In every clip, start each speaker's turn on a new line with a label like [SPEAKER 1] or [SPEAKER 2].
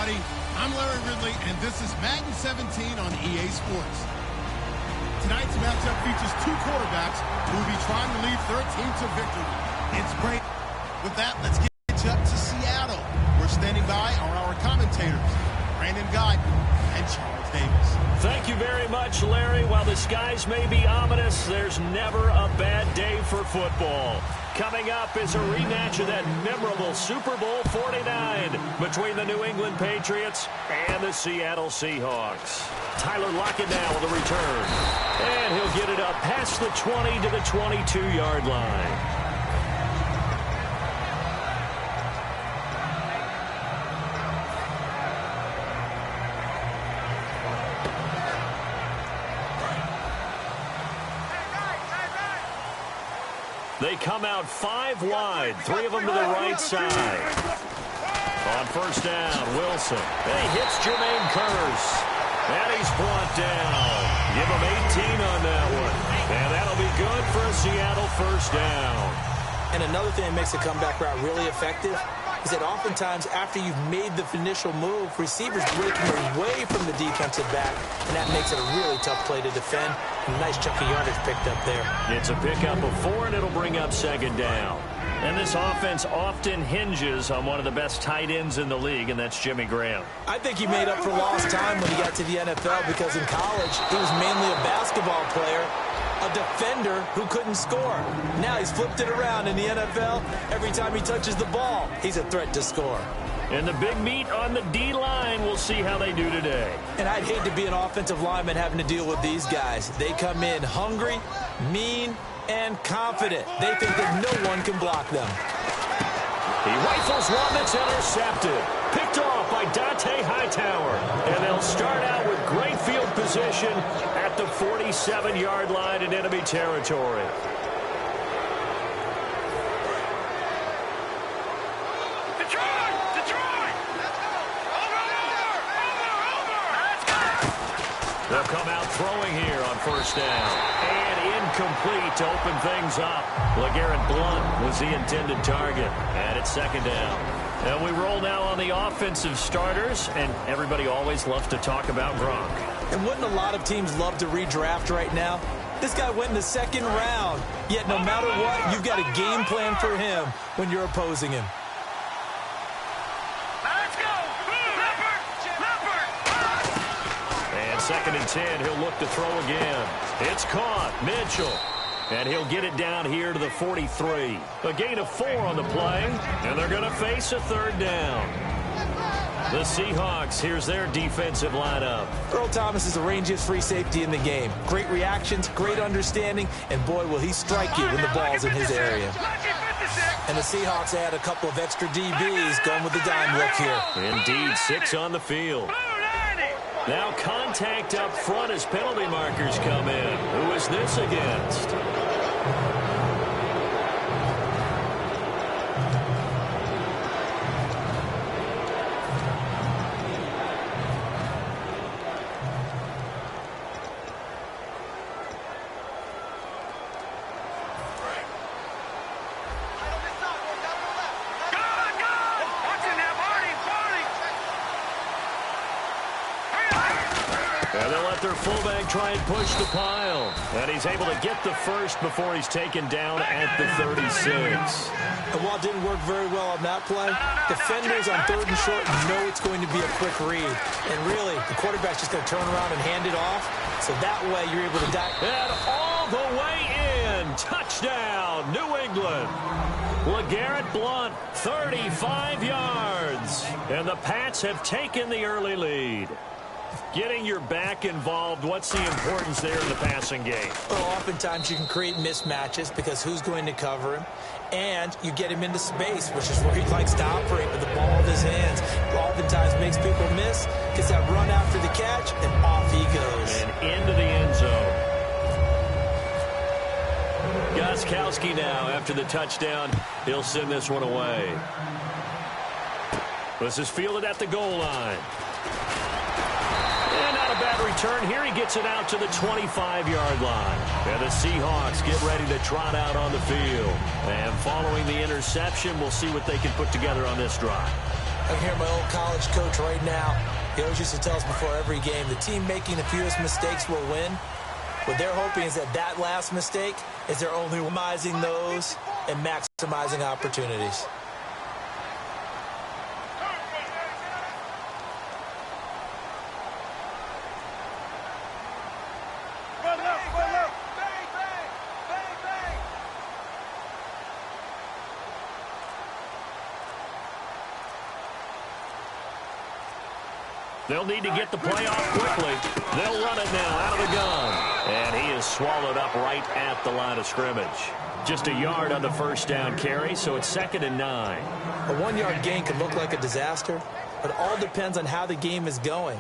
[SPEAKER 1] everybody. I'm Larry Ridley, and this is Madden 17 on EA Sports. Tonight's matchup features two quarterbacks who will be trying to lead their team to victory. It's great. With that, let's get up to Seattle. We're standing by are our commentators, Brandon Guy and Charles Davis.
[SPEAKER 2] Thank you very much, Larry. While the skies may be ominous, there's never a bad day for football. Coming up is a rematch of that memorable Super Bowl 49 between the New England Patriots and the Seattle Seahawks. Tyler Lockett now with a return. And he'll get it up past the 20 to the 22-yard line. They come out 5 wide, 3 of them to the right side. On first down, Wilson. And he hits Jermaine Kearse. And he's brought down. Give him 18 on that one. And that'll be good for a Seattle first down.
[SPEAKER 3] And another thing that makes the comeback route really effective is that oftentimes after you've made the initial move, receivers breaking away from the defensive back, and that makes it a really tough play to defend. A nice chunk of yardage picked up there.
[SPEAKER 2] It's a pickup of 4, and it'll bring up second down. And this offense often hinges on one of the best tight ends in the league, and that's Jimmy Graham.
[SPEAKER 3] I think he made up for lost time when he got to the NFL because in college he was mainly a basketball player, a defender who couldn't score. Now he's flipped it around in the NFL. Every time he touches the ball, he's a threat to score.
[SPEAKER 2] And the big meat on the D-line, we'll see how they do today.
[SPEAKER 3] And I'd hate to be an offensive lineman having to deal with these guys. They come in hungry, mean, and confident. They think that no one can block them.
[SPEAKER 2] He rifles one that's intercepted. Picked off by Dante Hightower. And they'll start out with great field position at the 47-yard line in enemy territory. They'll come out throwing here on first down. And incomplete to open things up. LeGarrette Blount was the intended target. And it's second down. And we roll now on the offensive starters. And everybody always loves to talk about Gronk.
[SPEAKER 3] And wouldn't a lot of teams love to redraft right now? This guy went in the second round. Yet no matter what, you've got a game plan for him when you're opposing him.
[SPEAKER 2] Second and 10, he'll look to throw again. It's caught. Mitchell. And he'll get it down here to the 43. A gain of 4 on the play, and they're going to face a third down. The Seahawks, here's their defensive lineup.
[SPEAKER 3] Earl Thomas is the rangiest free safety in the game. Great reactions, great understanding, and boy, will he strike you when the ball's in his area. And the Seahawks add a couple of extra DBs going with the dime look here.
[SPEAKER 2] Indeed, 6 on the field. Now contact up front as penalty markers come in. Who is this against? And they'll let their fullback try and push the pile. And he's able to get the first before he's taken down at the 36.
[SPEAKER 3] And while it didn't work very well on that play, defenders on third and short know it's going to be a quick read. And really, the quarterback's just going to turn around and hand it off. So that way you're able to
[SPEAKER 2] And all the way in. Touchdown, New England. LeGarrette Blount, 35 yards. And the Pats have taken the early lead. Getting your back involved, what's the importance there in the passing game?
[SPEAKER 3] Well, oftentimes you can create mismatches because who's going to cover him? And you get him into space, which is where he likes to operate with the ball in his hands. Oftentimes makes people miss, gets that run after the catch, and off he goes.
[SPEAKER 2] And into the end zone. Gostkowski now, after the touchdown, he'll send this one away. This is fielded at the goal line. And not a bad return here. He gets it out to the 25-yard line. And the Seahawks get ready to trot out on the field. And following the interception, we'll see what they can put together on this drive.
[SPEAKER 3] I can hear my old college coach right now. He always used to tell us before every game, the team making the fewest mistakes will win. What they're hoping is that last mistake is they're only minimizing those and maximizing opportunities.
[SPEAKER 2] They'll need to get the play off quickly. They'll run it now out of the gun. And he is swallowed up right at the line of scrimmage. Just a yard on the first down carry, so it's 2nd and 9.
[SPEAKER 3] A 1-yard gain can look like a disaster, but it all depends on how the game is going.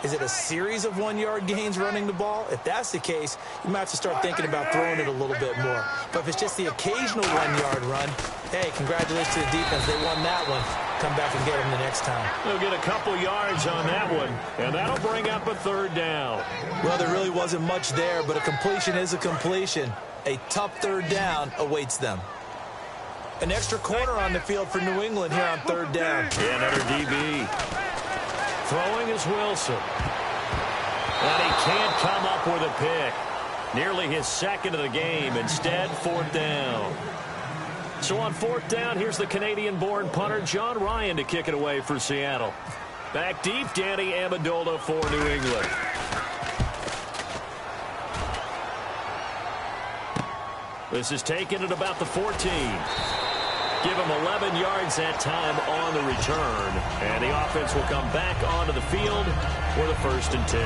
[SPEAKER 3] Is it a series of 1-yard gains running the ball? If that's the case, you might have to start thinking about throwing it a little bit more. But if it's just the occasional 1-yard run, hey, congratulations to the defense. They won that one. Come back and get them the next time.
[SPEAKER 2] They'll get a couple yards on that one, and that'll bring up a 3rd down.
[SPEAKER 3] Well, there really wasn't much there, but a completion is a completion. A tough 3rd down awaits them. An extra corner on the field for New England here on 3rd down.
[SPEAKER 2] Yeah, another DB. Throwing is Wilson. And he can't come up with a pick. Nearly his 2nd of the game. Instead, 4th down. So on 4th down, here's the Canadian-born punter John Ryan to kick it away for Seattle. Back deep, Danny Amendola for New England. This is taken at about the 14. Give him 11 yards that time on the return. And the offense will come back onto the field for the 1st and 10.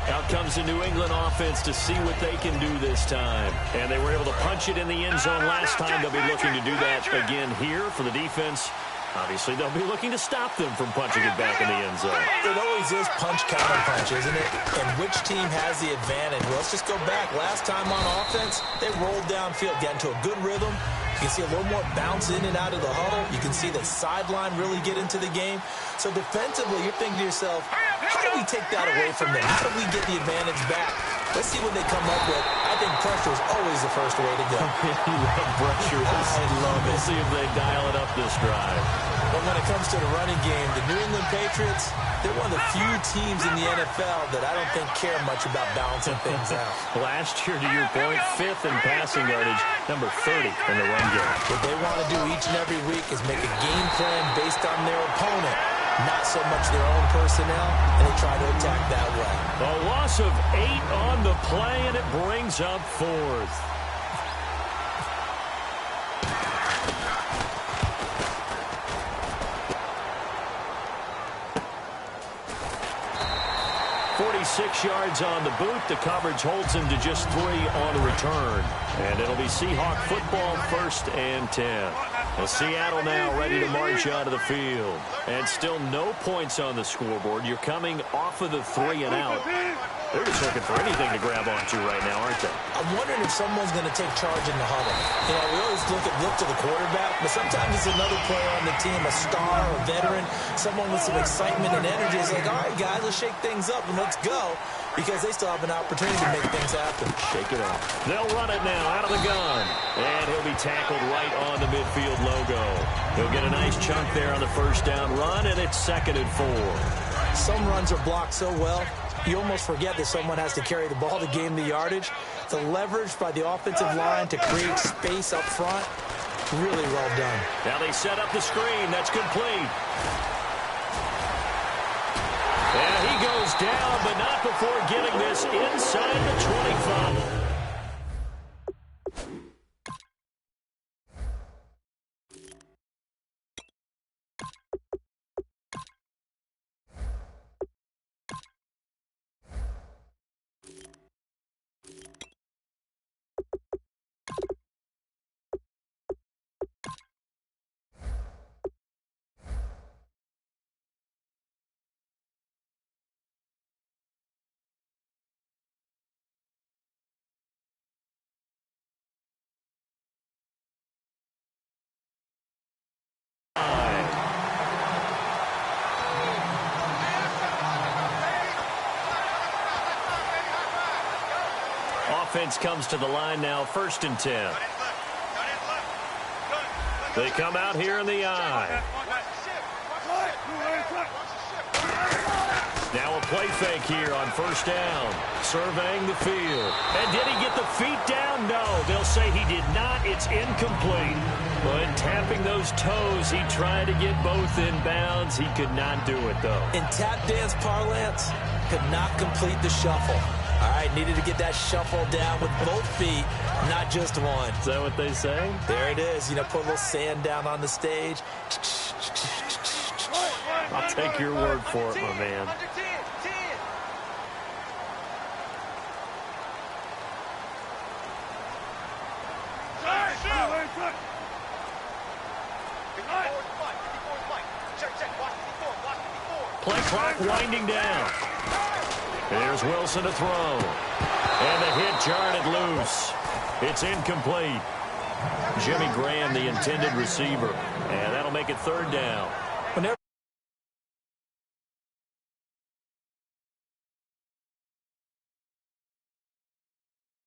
[SPEAKER 2] Out comes the New England offense to see what they can do this time. And they were able to punch it in the end zone last time. They'll be looking to do that again here for the defense. Obviously, they'll be looking to stop them from punching it back in the end zone.
[SPEAKER 3] It always is punch, counter punch, isn't it? And which team has the advantage? Well, let's just go back. Last time on offense, they rolled downfield, got into a good rhythm. You can see a little more bounce in and out of the huddle. You can see the sideline really get into the game. So defensively, you're thinking to yourself, how do we take that away from them? How do we get the advantage back? Let's see what they come up with. I think pressure is always the first way to go.
[SPEAKER 2] You love pressure.
[SPEAKER 3] I love it.
[SPEAKER 2] We'll see if they dial it up this drive.
[SPEAKER 3] But when it comes to the running game, the New England Patriots, they're one of the few teams in the NFL that I don't think care much about balancing things out.
[SPEAKER 2] Last year, to your point, 5th in passing yardage, number 30 in the run game.
[SPEAKER 3] What they want to do each and every week is make a game plan based on their opponent, not so much their own personnel, and they try to attack that way.
[SPEAKER 2] A loss of 8 on the play, and it brings up 4th. Six yards on the boot. The coverage holds him to just 3 on the return. And it'll be Seahawk football, 1st and 10. Well, Seattle now ready to march out of the field. And still no points on the scoreboard. You're coming off of the 3 and out. They're just looking for anything to grab onto right now, aren't they?
[SPEAKER 3] I'm wondering if someone's going to take charge in the huddle. You know, we always look to the quarterback, but sometimes it's another player on the team, a star, a veteran, someone with some excitement and energy. It's like, all right, guys, let's shake things up and let's go, because they still have an opportunity to make things happen.
[SPEAKER 2] Shake it up. They'll run it now out of the gun. And he'll be tackled right on the midfield logo. He'll get a nice chunk there on the 1st down run, and it's 2nd and 4.
[SPEAKER 3] Some runs are blocked so well, you almost forget that someone has to carry the ball to gain the yardage. The leverage by the offensive line to create space up front, really well done.
[SPEAKER 2] Now they set up the screen. That's complete. And he goes down, but not before getting this inside the 25. Offense comes to the line now, 1st and 10. They come out here in the I. Now a play fake here on first down. Surveying the field. And did he get the feet down? No. They'll say he did not. It's incomplete. But tapping those toes, he tried to get both in bounds. He could not do it, though.
[SPEAKER 3] In tap dance parlance, could not complete the shuffle. All right, needed to get that shuffle down with both feet, not just one.
[SPEAKER 2] Is that what they say?
[SPEAKER 3] There it is. You know, put a little sand down on the stage.
[SPEAKER 2] I'll take your word for it, my man. Play clock winding down. There's Wilson to throw. And the hit jarred it loose. It's incomplete. Jimmy Graham, the intended receiver. And that'll make it third down.